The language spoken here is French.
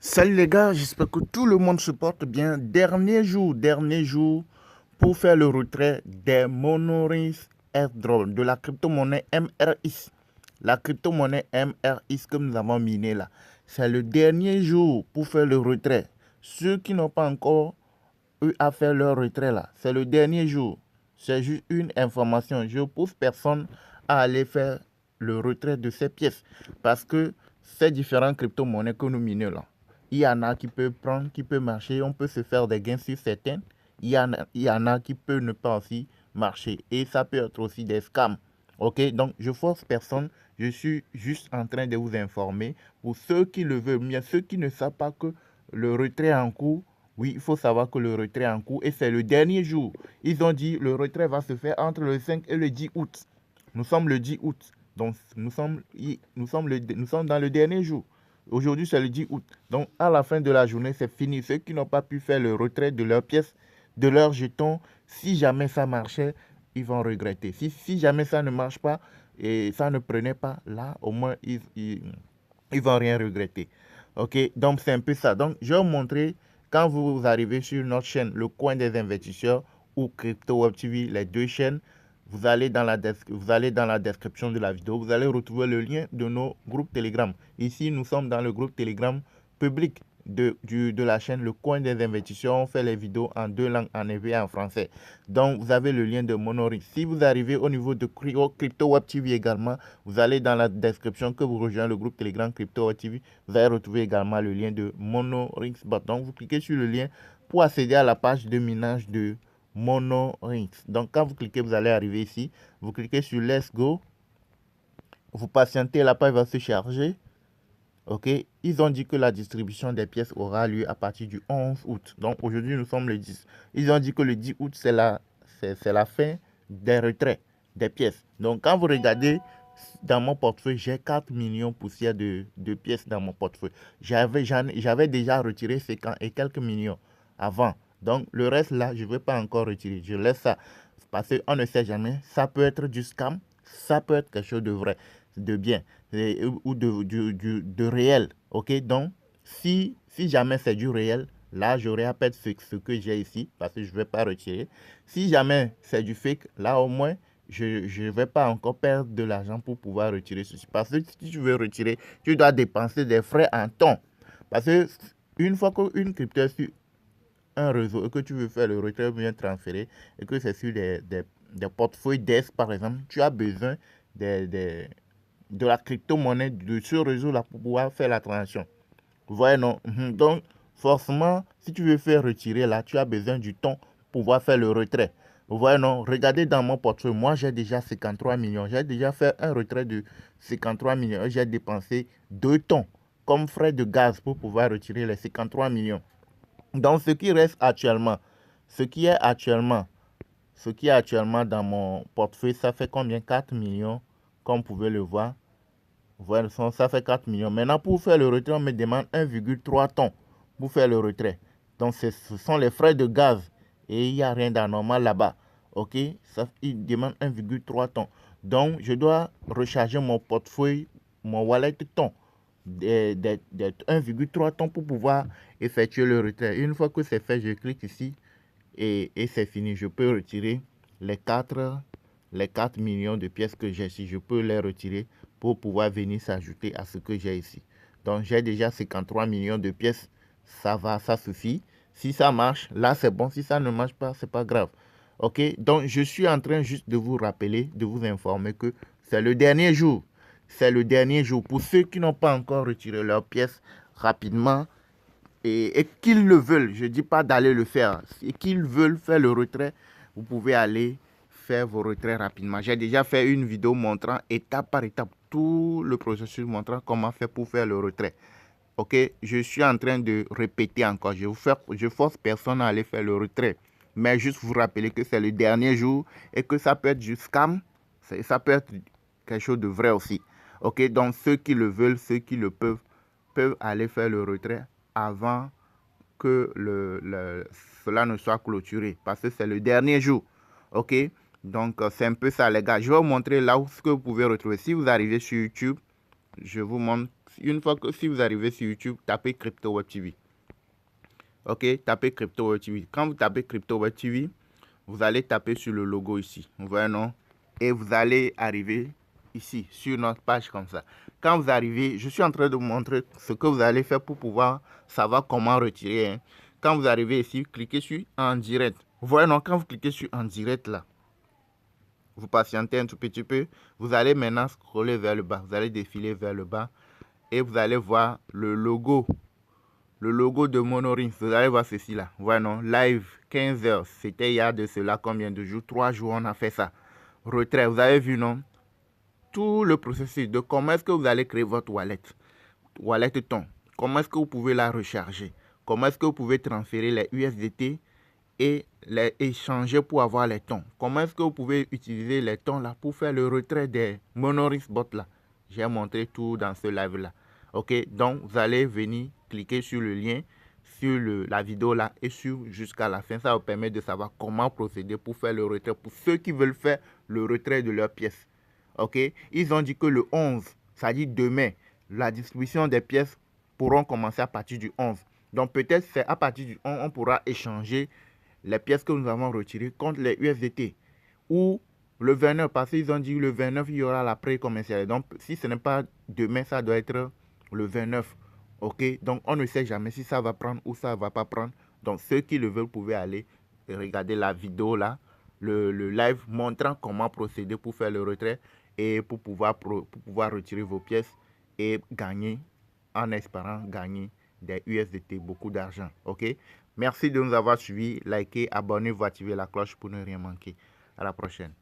Salut les gars, j'espère que tout le monde se porte bien. Dernier jour pour faire le retrait des Monoris airdrop de la crypto-monnaie MRX. La crypto-monnaie MRX que nous avons minée là. C'est le dernier jour pour faire le retrait. Ceux qui n'ont pas encore eu à faire leur retrait là, c'est le dernier jour. C'est juste une information. Je pousse personne à aller faire le retrait de ces pièces parce que ces différentes crypto-monnaies que nous minons là, il y en a qui peuvent prendre, qui peuvent marcher, on peut se faire des gains sur certaines. Il y en a qui peuvent ne pas aussi marcher et ça peut être aussi des scams. Ok, donc je force personne, je suis juste en train de vous informer pour ceux qui le veulent, mais ceux qui ne savent pas que le retrait est en cours. Oui, il faut savoir que le retrait est en cours et c'est le dernier jour. Ils ont dit que le retrait va se faire entre le 5 et le 10 août. Nous sommes le 10 août. Donc, nous sommes dans le dernier jour. Aujourd'hui, c'est le 10 août. Donc, à la fin de la journée, c'est fini. Ceux qui n'ont pas pu faire le retrait de leurs pièces, de leurs jetons, si jamais ça marchait, ils vont regretter. Si jamais ça ne marche pas et ça ne prenait pas, là, au moins, ils vont rien regretter. Ok, donc c'est un peu ça. Donc, je vais vous montrer quand vous arrivez sur notre chaîne, le coin des investisseurs ou Crypto Web TV, les deux chaînes, vous allez dans la description de la vidéo, vous allez retrouver le lien de nos groupes Telegram. Ici, nous sommes dans le groupe Telegram public de la chaîne Le Coin des Investisseurs. On fait les vidéos en deux langues, en anglais et en français. Donc, vous avez le lien de Monorix. Si vous arrivez au niveau de Crypto Web TV également, vous allez dans la description que vous rejoignez le groupe Telegram Crypto Web TV. Vous allez retrouver également le lien de Monorix Bot. Donc, vous cliquez sur le lien pour accéder à la page de minage de Monorix. Donc, quand vous cliquez, vous allez arriver ici. Vous cliquez sur Let's Go. Vous patientez, la page va se charger. Ok, ils ont dit que la distribution des pièces aura lieu à partir du 11 août. Donc aujourd'hui, nous sommes le 10. Ils ont dit que le 10 août, c'est la fin des retraits des pièces. Donc quand vous regardez dans mon portefeuille, j'ai 4 millions poussières de pièces dans mon portefeuille. J'avais déjà retiré 50 et quelques millions avant. Donc le reste là, je ne vais pas encore retirer. Je laisse ça parce qu'on ne sait jamais. Ça peut être du scam, ça peut être quelque chose de vrai, de bien ou de réel. Ok, donc si jamais c'est du réel, là j'aurai à perdre ce que j'ai ici parce que je ne vais pas retirer. Si jamais c'est du fake, là au moins je ne vais pas encore perdre de l'argent pour pouvoir retirer ceci. Parce que si tu veux retirer, tu dois dépenser des frais en temps. Parce que une fois qu'une crypto est sur un réseau et que tu veux faire le retrait bien transféré et que c'est sur des portefeuilles DES par exemple, tu as besoin de la crypto-monnaie de ce réseau-là pour pouvoir faire la transaction. Vous voyez, non? Donc, forcément, si tu veux faire retirer là, tu as besoin du temps pour pouvoir faire le retrait. Vous voyez, non? Regardez dans mon portefeuille, moi j'ai déjà 53 millions. J'ai déjà fait un retrait de 53 millions et j'ai dépensé 2 temps comme frais de gaz pour pouvoir retirer les 53 millions. Donc, ce qui reste actuellement, ce qui est actuellement, ce qui est actuellement dans mon portefeuille, ça fait combien? 4 millions, comme vous pouvez le voir. Voilà, ça fait 4 millions. Maintenant, pour faire le retrait, on me demande 1,3 tonnes pour faire le retrait. Donc, ce sont les frais de gaz. Et il n'y a rien d'anormal là-bas. OK? Ça, il demande 1,3 tonnes. Donc, je dois recharger mon portefeuille, mon wallet tonnes de 1,3 tonnes pour pouvoir effectuer le retrait. Une fois que c'est fait, je clique ici et c'est fini. Je peux retirer les 4 millions de pièces que j'ai ici. Je peux les retirer pour pouvoir venir s'ajouter à ce que j'ai ici. Donc j'ai déjà 53 millions de pièces. Ça va, ça suffit. Si ça marche, là c'est bon. Si ça ne marche pas, c'est pas grave. Ok, donc je suis en train juste de vous rappeler, de vous informer que c'est le dernier jour. C'est le dernier jour. Pour ceux qui n'ont pas encore retiré leurs pièces rapidement, et qu'ils le veulent, je ne dis pas d'aller le faire, et qu'ils veulent faire le retrait, vous pouvez aller faire vos retraits rapidement. J'ai déjà fait une vidéo montrant étape par étape tout le processus, montrant comment faire pour faire le retrait. Ok, je suis en train de répéter encore, je force personne à aller faire le retrait, mais juste vous rappeler que c'est le dernier jour et que ça peut être du scam, ça peut être quelque chose de vrai aussi. Ok, donc ceux qui le veulent, ceux qui le peuvent aller faire le retrait avant que cela ne soit clôturé parce que c'est le dernier jour. Ok, donc c'est un peu ça les gars. Je vais vous montrer là où ce que vous pouvez retrouver. Si vous arrivez sur YouTube, je vous montre une fois que si vous arrivez sur YouTube, tapez Crypto Web TV. Ok, tapez Crypto Web TV. Quand vous tapez Crypto Web TV, vous allez taper sur le logo ici. Vous voyez, non? Et vous allez arriver ici, sur notre page comme ça. Quand vous arrivez, je suis en train de vous montrer ce que vous allez faire pour pouvoir savoir comment retirer. Hein. Quand vous arrivez ici, cliquez sur en direct. Vous voyez, non? Quand vous cliquez sur en direct là, vous patientez un tout petit peu. Vous allez maintenant scroller vers le bas. Vous allez défiler vers le bas. Et vous allez voir le logo. Le logo de Monorins, vous allez voir ceci là. Voilà, non, live 15 heures. C'était il y a de cela combien de jours? 3 jours, on a fait ça. Retrait, vous avez vu, non? Tout le processus de comment est-ce que vous allez créer votre wallet ton. Comment est-ce que vous pouvez la recharger? Comment est-ce que vous pouvez transférer les USDT et les échanger pour avoir les tons? Comment est-ce que vous pouvez utiliser les tons là pour faire le retrait des Monorins bot là? J'ai montré tout dans ce live là. Ok, donc vous allez venir cliquer sur le lien, sur la vidéo là et sur jusqu'à la fin. Ça vous permet de savoir comment procéder pour faire le retrait pour ceux qui veulent faire le retrait de leurs pièces. Ok, ils ont dit que le 11, ça dit demain, la distribution des pièces pourront commencer à partir du 11. Donc peut-être c'est à partir du 11 on pourra échanger les pièces que nous avons retirées contre les USDT. Ou le 29, parce qu'ils ont dit le 29, il y aura la pré-commerciale. Donc si ce n'est pas demain, ça doit être le 29. Ok, donc on ne sait jamais si ça va prendre ou ça ne va pas prendre. Donc ceux qui le veulent, pouvaient aller regarder la vidéo là, le live montrant comment procéder pour faire le retrait et pour pouvoir retirer vos pièces et gagner, en espérant gagner des USDT, beaucoup d'argent. Ok, merci de nous avoir suivis, likez, abonnez-vous, activez la cloche pour ne rien manquer. À la prochaine.